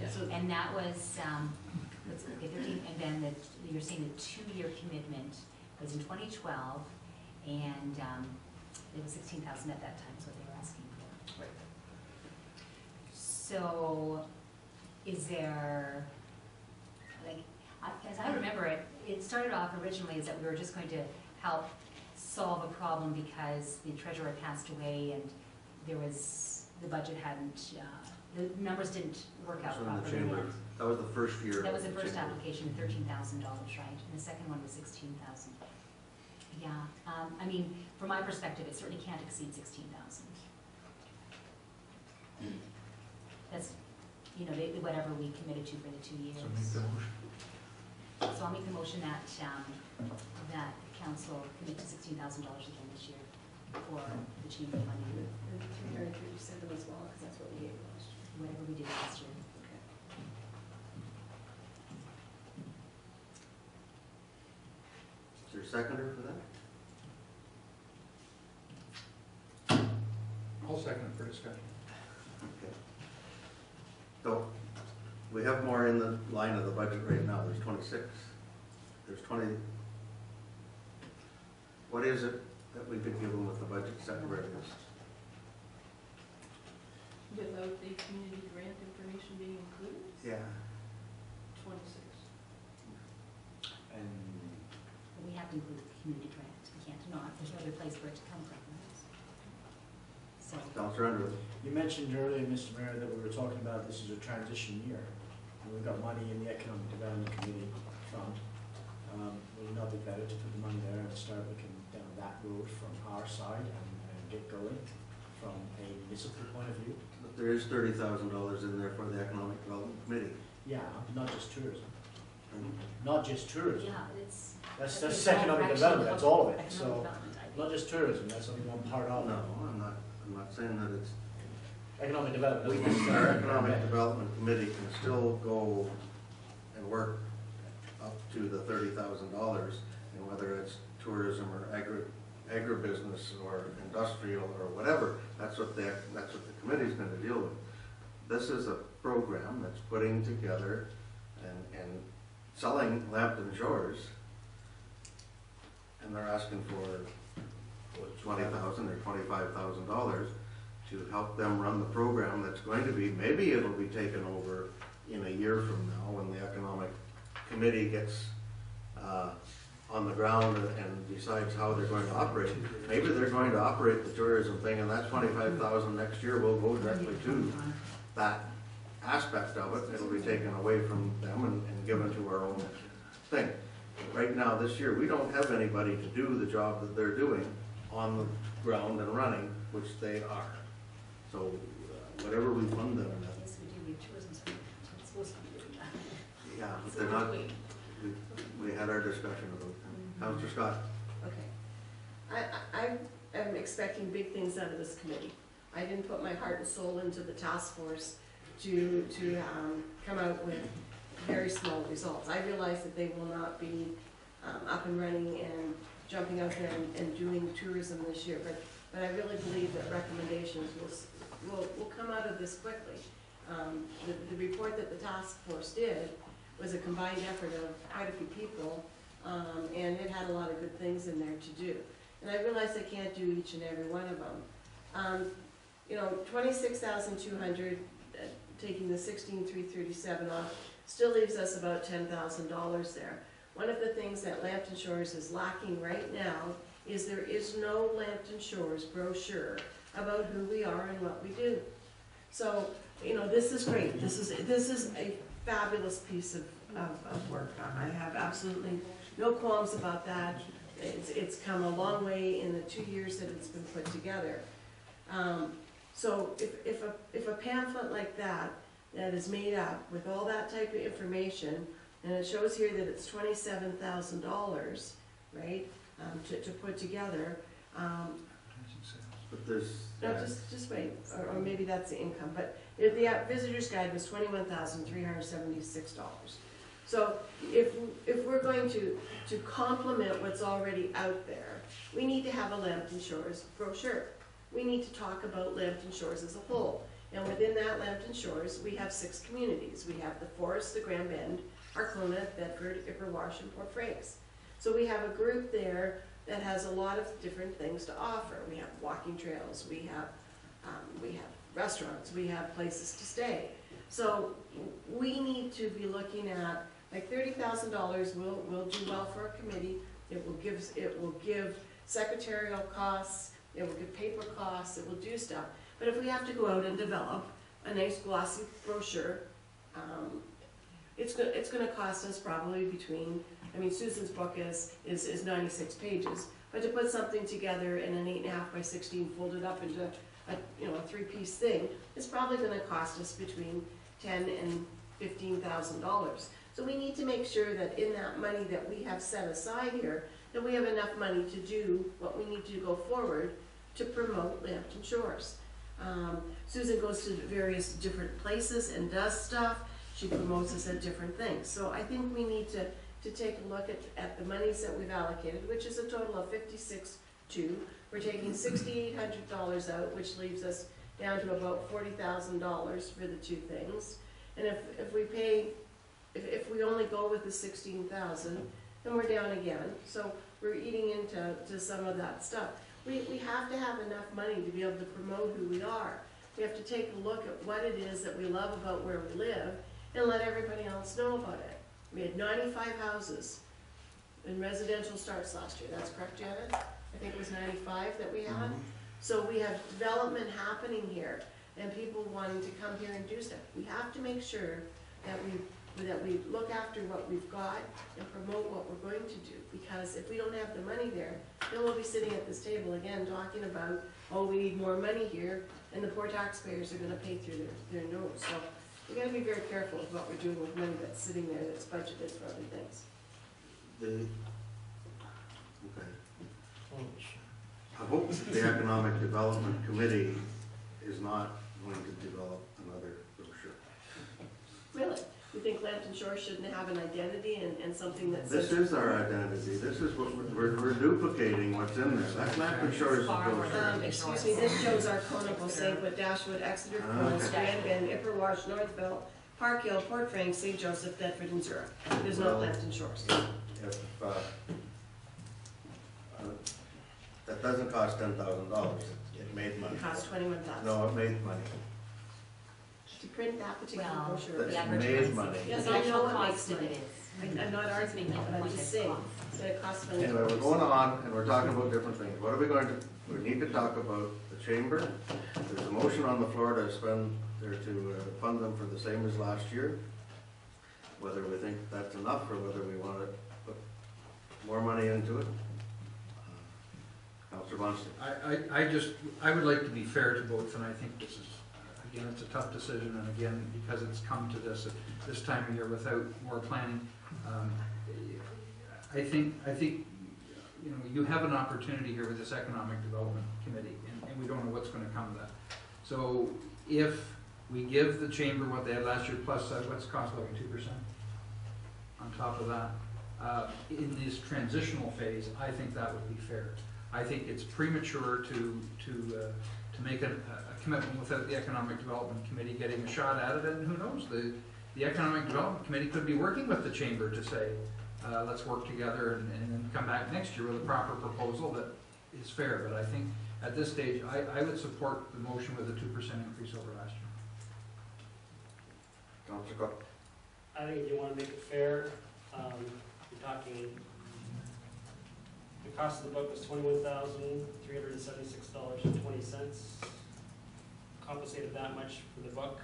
So, And that was, let's look at 13, and then you're saying the 2-year commitment was in 2012, and it was 16,000 at that time, is what they were asking for. right. So, is there, like, as I remember it, it started off originally as that we were just going to help solve a problem because the treasurer passed away and there was, the budget hadn't, the numbers didn't work out properly yet. That was the first year. That was the first application, $13,000, right? And the second one was 16,000. Yeah, I mean, from my perspective, it certainly can't exceed 16,000. That's, you know, whatever we committed to for the 2 years. So make the motion. So I'll make the motion that, that council commit to $16,000 again this year for the chief money, And 337 as well, because that's what we gave last year. whatever we did last year. Is there a seconder for that? I'll second it for discussion. Okay. So, we have more in the line of the budget right now, there's 26. There's 20. What is it that we've been given with the budget set where it is? Without the community grant information being included? Yeah. 26. And But we have to include the community grant, we can't not, there's no other place for it to come from. So, Councillor Underwood. You mentioned earlier, Mr. Mayor, that we were talking about this is a transition year. And we've got money in the Economic Development Committee fund. Would it not be better to put the money there and start looking down that road from our side and get going from a municipal point of view? But there is $30,000 in there for the Economic Development Committee. Yeah, not just tourism. Not just tourism. yeah, but it's. That's economic development, that's all of it. Economic So, development, I think. not just tourism, that's only one part of No, it. I'm not saying that it's, Economic development. we doesn't can, our necessarily- Economic Development Committee can still go and work up to the $30,000, and whether it's tourism or agribusiness or industrial or whatever, that's what the committee's going to deal with. This is a program that's putting together and selling Lambton Shores, and they're asking for $20,000 or $25,000 to help them run the program that's going to be, maybe it'll be taken over in a year from now when the Economic Committee gets on the ground and decides how they're going to operate. Maybe they're going to operate the tourism thing, and that $25,000 next year will go directly to that aspect of it. It'll be taken away from them and given to our own thing. Right now, this year, we don't have anybody to do the job that they're doing on the ground and running, which they are. So whatever we fund them with. Yes, we do, we have tourism, so it's supposed to be doing that. Yeah, but they're not, we had our discussion about them. Councillor Scott? Okay. I am expecting big things out of this committee. I didn't put my heart and soul into the task force to come out with very small results. I realize that they will not be up and running and jumping out there and doing tourism this year, but I really believe that recommendations will come out of this quickly. The report that the task force did was a combined effort of quite a few people, and it had a lot of good things in there to do. And I realize I can't do each and every one of them. You know, 26,200, taking the 16,337 off, still leaves us about $10,000 there. One of the things that Lambton Shores is lacking right now is there is no Lambton Shores brochure about who we are and what we do. So, you know, this is great. This is a fabulous piece of work. I have absolutely no qualms about that. It's come a long way in the 2 years that it's been put together. So if a pamphlet like that is made up with all that type of information, and it shows here that it's $27,000, right, to put together. But there's. No, just wait, or maybe that's the income. But the visitor's guide was $21,376. So if we're going to complement what's already out there, we need to have a Lambton Shores brochure. We need to talk about Lambton Shores as a whole. And within that Lambton Shores, we have 6 communities. We have the Forest, the Grand Bend, Arcona, Bedford, Ipperwash, and Port Franks. So we have a group there that has a lot of different things to offer. We have walking trails, we have restaurants, we have places to stay. So we need to be looking at, like $30,000 will do well for a committee. It will give secretarial costs, it will give paper costs, it will do stuff. But if we have to go out and develop a nice glossy brochure, it's gonna cost us probably between, I mean, Susan's book is 96 pages, but to put something together in an 8.5 by 16 folded up into a 3-piece thing, it's probably gonna cost us between $10,000 and $15,000. So we need to make sure that in that money that we have set aside here, that we have enough money to do what we need to go forward to promote Lambton Shores. Susan goes to various different places and does stuff. She promotes us at different things. So I think we need to take a look at the monies that we've allocated, which is a total of $56,200. We're taking $6,800 out, which leaves us down to about $40,000 for the 2 things. And if we only go with the $16,000, then we're down again. So we're eating into some of that stuff. We have to have enough money to be able to promote who we are. We have to take a look at what it is that we love about where we live and let everybody else know about it. We had 95 houses in residential starts last year. That's correct, Janet? I think it was 95 that we had. So we have development happening here and people wanting to come here and do stuff. We have to make sure that we look after what we've got and promote what we're going to do. Because if we don't have the money there, then we'll be sitting at this table again talking about, oh, we need more money here, and the poor taxpayers are gonna pay through their nose. So we gotta be very careful of what we're doing with money that's sitting there that's budgeted for other things. Okay. I hope the Economic Development Committee is not going to develop another brochure. Really? You think Lambton Shores shouldn't have an identity and something that This says? is our identity. This is what we're duplicating what's in there. That's Lambton Shores' brochure. Excuse me, this shows Arcona, Bosankwood, Dashwood, Exeter, Forest, Grand Bend, Ipperwash, Northville, Park Hill, Port Frank, St. Joseph, Bedford, and Zurich. There's no Lambton Shores. If, that doesn't cost $10,000. It made money. It costs $21,000. No, it made money. To print that particular Well, brochure. That's the made advertising. money. Yes, The I actual know it cost makes of money. it is. I'm not arguing that, but I'm just saying that it costs money. Anyway, we're going on and we're talking about different things. What are we going to, we need to talk about the chamber. There's a motion on the floor to spend, or to fund them for the same as last year. Whether we think that's enough or whether we want to put more money into it. Councillor Bonstein. I would like to be fair to both, and I think this is, again, it's a tough decision, and again, because it's come to this at this time of year without more planning, I think, you know, you have an opportunity here with this Economic Development Committee, and we don't know what's gonna come of that. So if we give the chamber what they had last year, plus what's cost like 2% on top of that, in this transitional phase, I think that would be fair. I think it's premature to make a commitment without the Economic Development Committee getting a shot at it, and who knows, the Economic Development Committee could be working with the chamber to say, let's work together and then come back next year with a proper proposal that is fair. But I think at this stage, I would support the motion with a 2% increase over last year. Councillor Cook. I think if you want to make it fair, you're talking, the cost of the book was $21,376.20. Compensated that much for the book,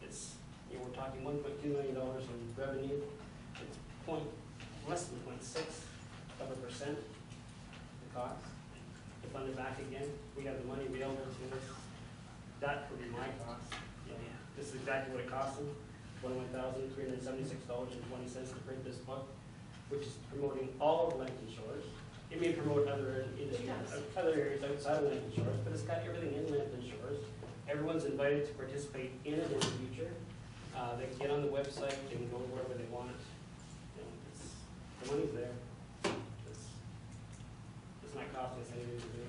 it's, you know, we're talking $1.2 million in revenue. It's less than 0.6%, the cost. To fund it back again, we have the money available to us. That would be my cost. You know, this is exactly what it cost them. $21,376.20 to print this book, which is promoting all of Lambton Shores. It may promote other industries, other areas outside of Lambton Shores, but it's got everything in Lambton Shores. Everyone's invited to participate in it in the future. They can get on the website, they can go wherever they want. You know, the money's there. It's not costing us anything to do.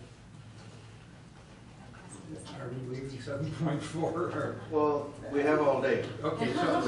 Are we leaving 7.4 or? Well, we have all day. Okay, so